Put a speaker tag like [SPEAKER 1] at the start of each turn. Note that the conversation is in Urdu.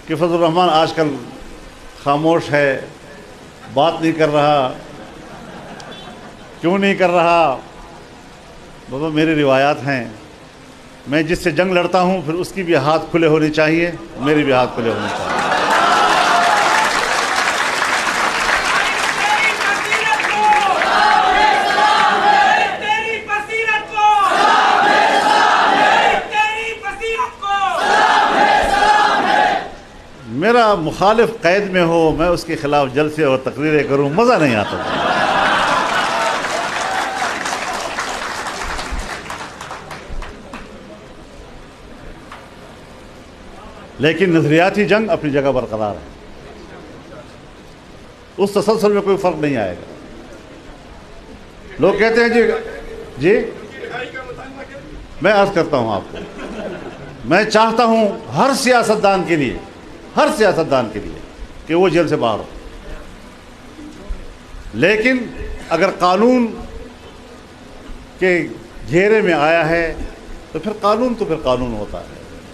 [SPEAKER 1] کہ فضل الرحمان آج کل خاموش ہے، بات نہیں کر رہا، کیوں نہیں کر رہا؟ بابا میری روایات ہیں، میں جس سے جنگ لڑتا ہوں پھر اس کی بھی ہاتھ کھلے ہونے چاہیے، میری بھی ہاتھ کھلے ہونے چاہیے۔ میرا مخالف قید میں ہو، میں اس کے خلاف جلسے اور تقریریں کروں، مزہ نہیں آتا۔ لیکن نظریاتی جنگ اپنی جگہ برقرار ہے، اس تسلسل میں کوئی فرق نہیں آئے گا۔ لوگ کہتے ہیں جی میں عرض کرتا ہوں آپ کو، میں چاہتا ہوں ہر سیاستدان کے لیے کہ وہ جیل سے باہر ہو، لیکن اگر قانون کے گھیرے میں آیا ہے تو پھر قانون ہوتا ہے۔